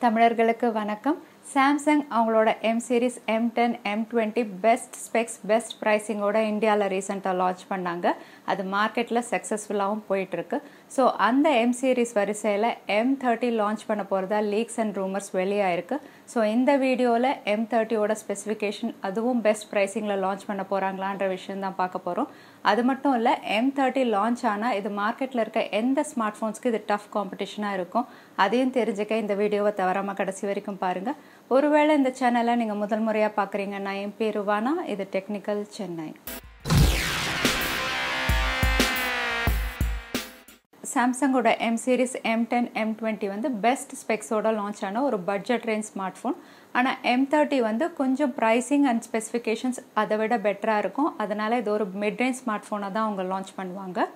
தமிழர்களுக்கு வணக்கம். Samsung அவங்களோட M series M10 M20 best specs best பிரைசிங்கோட இந்தியாவில் ரீசெண்டாக லான்ச் பண்ணாங்க. அது மார்க்கெட்டில் சக்ஸஸ்ஃபுல்லாகவும் போயிட்டுருக்கு. ஸோ அந்த M series வரிசையில் M30 லான்ச் பண்ண போகிறதா லீக்ஸ் அண்ட் ரூமர்ஸ் வெளியாயிருக்கு. ஸோ இந்த வீடியோவில் M30யோட ஸ்பெசிஃபிகேஷன் அதுவும் பெஸ்ட் ப்ரைஸிங்கில் லான்ச் பண்ண போகிறாங்களான்ற விஷயம் தான் பார்க்க போகிறோம். அது மட்டும் இல்லை, M30 லான்ச் ஆனால் இது மார்க்கெட்டில் இருக்க எந்த ஸ்மார்ட் ஃபோன்ஸ்க்கு இது டஃப் காம்படிஷனாக இருக்கும் அதையும் தெரிஞ்சுக்க இந்த வீடியோவை தவறாமல் கடைசி வரைக்கும் பாருங்கள். ஒருவேளை இந்த சேனலை நீங்கள் முதல் முறையாக பார்க்குறீங்கன்னா என் பேர் வானா, இது டெக்னிக்கல் சென்னை. சாம்சங்கோட M series M10 M20 வந்து பெஸ்ட் ஸ்பெக்ஸோட லான்ச் ஆன ஒரு பட்ஜெட் ரேஞ்ச் ஸ்மார்ட் ஃபோன். ஆனால் M30 வந்து கொஞ்சம் ப்ரைஸிங் அண்ட் ஸ்பெசிஃபிகேஷன்ஸ் அதை விட பெட்டராக இருக்கும். அதனால் இது ஒரு மிட் ரேஞ்ச் ஸ்மார்ட் ஃபோனாக தான் அவங்க லான்ச் பண்ணுவாங்க.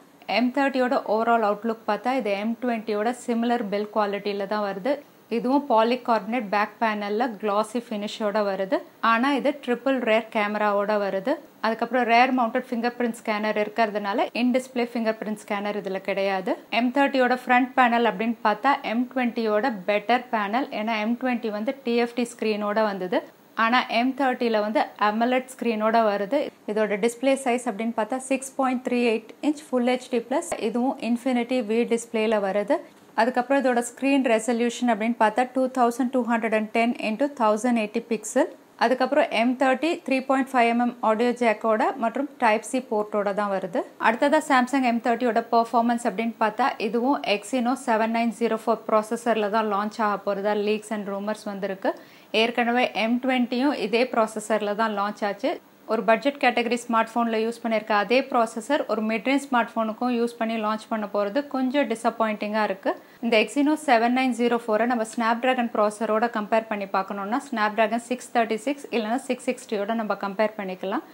M30யோட ஓவரால் அவுட்லுக் பார்த்தா இது M20யோட சிமிலர் பில்ட் குவாலிட்டியில் தான் வருது. இதுவும் பாலிகார்பனேட் பேக் பேனலில் கிளாசி ஃபினிஷோட வருது. ஆனால் இது ட்ரிபிள் ரேர் கேமராவோட வருது. அதுக்கப்புறம் rear mounted fingerprint scanner இருக்கிறதுனால in display fingerprint scanner இதில் கிடையாது. M30யோட ஃப்ரண்ட் பேனல் அப்படின்னு பார்த்தா M20யோட பெட்டர் பேனல். ஏன்னா M20 வந்து TFT ஸ்க்ரீனோட வந்தது. ஆனால் M30ல வந்து AMOLED ஸ்க்ரீனோட வருது. இதோட டிஸ்பிளே சைஸ் அப்படின்னு பார்த்தா 6.38 inch ஃபுல் HD ப்ளஸ். இதுவும் இன்ஃபினிட்டி V டிஸ்பிளேல வருது. அதுக்கப்புறம் இதோட ஸ்க்ரீன் ரெசல்யூஷன் அப்படின்னு பார்த்தா 2210 x 1080 பிக்சல். அதுக்கப்புறம் M30 3.5mm ஆடியோ ஜேக்கோட மற்றும் டைப் சி போர்ட்டோட தான் வருது. அடுத்ததாக சாம்சங் M30யோட பெர்ஃபார்மன்ஸ் அப்படின்னு பார்த்தா இதுவும் Exynos 7904 ப்ராசஸரில் தான் லான்ச் ஆக போகிறதா லீக்ஸ் அண்ட் ரூமர்ஸ் வந்திருக்கு. ஏற்கனவே M20யும் இதே ப்ராசஸரில் தான் லான்ச் ஆச்சு. ஒரு பட்ஜெட் கேட்டகரி ஸ்மார்ட் ஃபோனில் யூஸ் பண்ணியிருக்க அதே ப்ராசஸர் ஒரு மிட்ரேஞ்ச் ஸ்மார்ட் ஃபோனுக்கும் யூஸ் பண்ணி லான்ச் பண்ண போகிறது கொஞ்சம் டிசப்பாயிண்டிங்காக இருக்குது. இந்த Exynos 7904 நம்ம ஸ்னாப்ட்ராகன் ப்ராசஸரோட கம்பேர் பண்ணி பார்க்கணுன்னா ஸ்னாப்ட்ராகன் 636 இல்லைனா 660யோட நம்ம கம்பேர் பண்ணிக்கலாம்.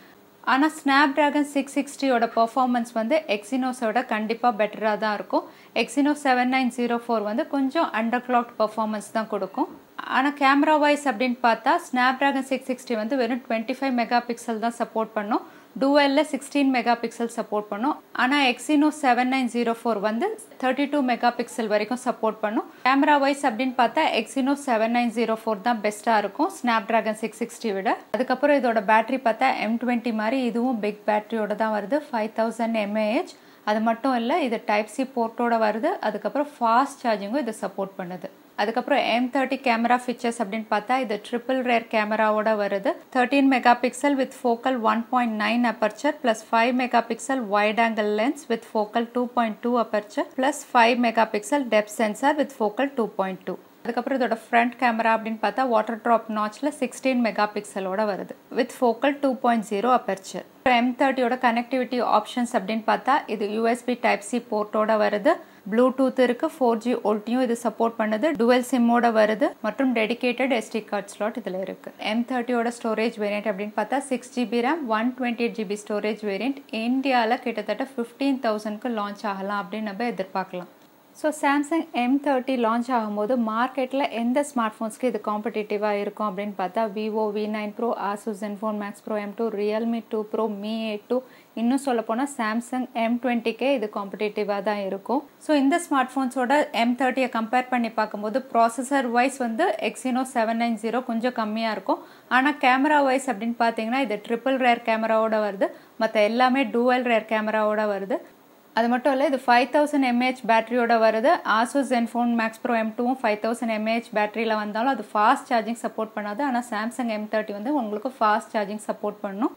ஆனால் ஸ்னாப்ட்ராகன் 660யோட பர்ஃபார்மன்ஸ் வந்து Exynosோட கண்டிப்பாக பெட்டராக தான் இருக்கும். Exynos 7904 வந்து கொஞ்சம் அண்டர் கிளாக்ட் பர்ஃபார்மன்ஸ் தான் கொடுக்கும். ஆனால் கேமரா வைஸ் அப்படின்னு பார்த்தா ஸ்னாப்ட்ராகன் 660 வந்து வெறும் 25 மெகா பிக்சல் தான் சப்போர்ட் பண்ணும். டூவலில் 16 மெகா பிக்சல் சப்போர்ட் பண்ணும். ஆனால் Exynos 7904 வந்து 32 மெகா பிக்சல் வரைக்கும் சப்போர்ட் பண்ணும். கேமரா வைஸ் அப்படின்னு பார்த்தா Exynos 7904 தான் பெஸ்ட்டாக இருக்கும் ஸ்னாப்ட்ராகன் 660 விட. அதுக்கப்புறம் இதோட பேட்டரி பார்த்தா M20 மாதிரி இதுவும் பிக் பேட்டரியோட தான் வருது, 5000 mAh. அது மட்டும் இல்லை, இது டைப் சி போர்ட்டோட வருது. அதுக்கப்புறம் ஃபாஸ்ட் சார்ஜிங்கும் இது சப்போர்ட் பண்ணுது. அதுக்கப்புறம் M30 கேமரா ஃபீச்சர்ஸ் அப்படின்னு பார்த்தா இது ட்ரிபிள் ரேர் கேமராவோட வருது. 13 mega pixel with focal 1.9 aperture plus 5 mega pixel wide angle lens with focal 2.2 aperture plus 5 mega pixel depth sensor with focal 2.2. அதுக்கப்புறம் இதோட ஃப்ரண்ட் கேமரா அப்படின்னு பார்த்தா வாட்டர் ட்ராப் நாச்சில் 16 மெகா பிக்சலோட வருது வித் ஃபோக்கல் 2.0 அப்பர்ச்சர். M30யோட கனெக்டிவிட்டி ஆப்ஷன்ஸ் அப்படின்னு பார்த்தா இது USB டைப் சி போர்ட்டோட வருது. ப்ளூடூத் இருக்கு, 4G OLTயும் இது சப்போர்ட் பண்ணுது, டுவல் சிம்மோட வருது மற்றும் டெடிகேட்டட் SD கார்ட் ஸ்லாட் இதில் இருக்கு. M30யோட ஸ்டோரேஜ் வேரியன்ட் அப்படின்னு பார்த்தா 6GB RAM 128GB storage variant. இந்தியாவில் கிட்டத்தட்ட 15,000க்கு லான்ச் ஆகலாம் அப்படின்னு நம்ம எதிர்பார்க்கலாம். ஸோ சாம்சங் M30 லான்ச் ஆகும்போது மார்க்கெட்டில் எந்த ஸ்மார்ட் ஃபோன்ஸ்க்கு இது காம்படிட்டிவாக இருக்கும் அப்படின்னு பார்த்தா Vivo V9 Pro, Asus Max Pro M2, Realme 2 Pro, Mi A2, இன்னும் சொல்ல போனால் சாம்சங் M20க்கே இது காம்படிட்டிவாக தான் இருக்கும். ஸோ இந்த ஸ்மார்ட் ஃபோன்ஸோட M30யை கம்பேர் பண்ணி பார்க்கும்போது ப்ராசஸர் வைஸ் வந்து Exynos 790 கொஞ்சம் கம்மியாக இருக்கும். ஆனால் கேமரா வைஸ் அப்படின்னு பார்த்தீங்கன்னா இது ட்ரிபிள் ரேர் கேமராவோட வருது, மற்ற எல்லாமே டூவல் ரேர் கேமராவோட வருது. அது மட்டும் இல்லை, இது 5000 mAh பேட்டரியோட வருது. Asus Max Pro M2வும் 5000 mAh பேட்டரியில் வந்தாலும் அது ஃபாஸ்ட் சார்ஜிங் சப்போர்ட் பண்ணாது. ஆனால் சாம்சங் M30 வந்து உங்களுக்கு ஃபாஸ்ட் சார்ஜிங் சப்போர்ட் பண்ணும்.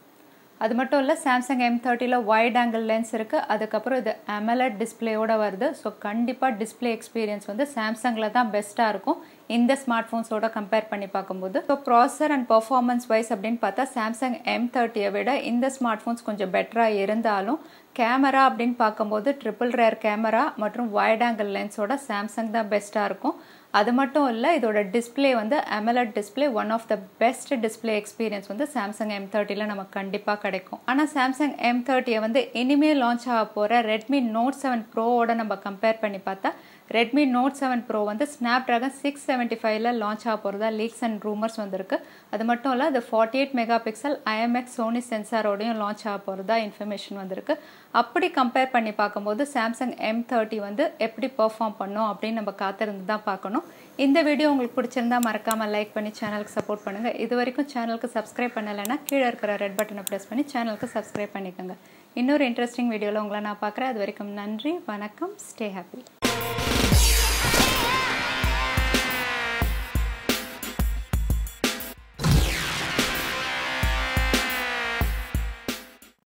அது மட்டும் இல்லை, சாம்சங் M30ல வைட் ஆங்கிள் லென்ஸ் இருக்குது. அதுக்கப்புறம் இது AMOLED டிஸ்பிளேயோட வருது. ஸோ கண்டிப்பாக டிஸ்பிளே எக்ஸ்பீரியன்ஸ் வந்து சாம்சங்கில் தான் பெஸ்ட்டாக இருக்கும் இந்த ஸ்மார்ட் ஃபோன்ஸோட கம்பேர் பண்ணி பார்க்கும்போது. So processor and performance wise அப்படின்னு பார்த்தா சாம்சங் M30யை விட இந்த ஸ்மார்ட் ஃபோன்ஸ் கொஞ்சம் பெட்டராக இருந்தாலும் கேமரா அப்படின்னு பார்க்கும்போது ட்ரிபிள் ரேர் கேமரா மற்றும் வைட் ஆங்கிள் லென்ஸோட சாம்சங் தான் பெஸ்ட்டாக இருக்கும். அது மட்டும் இல்லை, இதோட டிஸ்பிளே வந்து AMOLED display one of the best display experience வந்து சாம்சங் M30ல நமக்கு கண்டிப்பாக கிடைக்கும். ஆனால் சாம்சங் M30யை வந்து இனிமேல் லான்ச் ஆக போகிற ரெட்மி Note 7 ப்ரோவோட நம்ம கம்பேர் பண்ணி பார்த்தா Redmi Note 7 Pro வந்து Snapdragon 675ல லான்ச் ஆக போறதா லீக்ஸ் அண்ட் ரூமர்ஸ் வந்திருக்கு. அது மட்டும் இல்ல அது 48 மெகாபிக்சல் IMX Sony சென்சாரோடையும் லான்ச் ஆக போறதா இன்ஃபர்மேஷன் வந்திருக்கு. அப்படி கம்பேர் பண்ணி பார்க்கும்போது Samsung M30 வந்து எப்படி பெர்ஃபார்ம் பண்ணும் அப்படின்னு நம்ம காத்திருந்து தான் பார்க்கணும். இந்த வீடியோ உங்களுக்கு பிடிச்சிருந்தா மறக்காம லைக் பண்ணி சேனலுக்கு சப்போர்ட் பண்ணுங்க. இதுவரைக்கும் சேனலுக்கு சப்ஸ்கிரைப் பண்ணலைன்னா கீழே இருக்கிற ரெட் பட்டனை பிரஸ் பண்ணி சேனலுக்கு சப்ஸ்கிரைப் பண்ணிக்கோங்க. இன்னொரு இன்ட்ரெஸ்டிங் வீடியோவில் உங்களை நான் பார்க்குறேன். அது வரைக்கும் நன்றி, வணக்கம், ஸ்டே ஹாப்பி.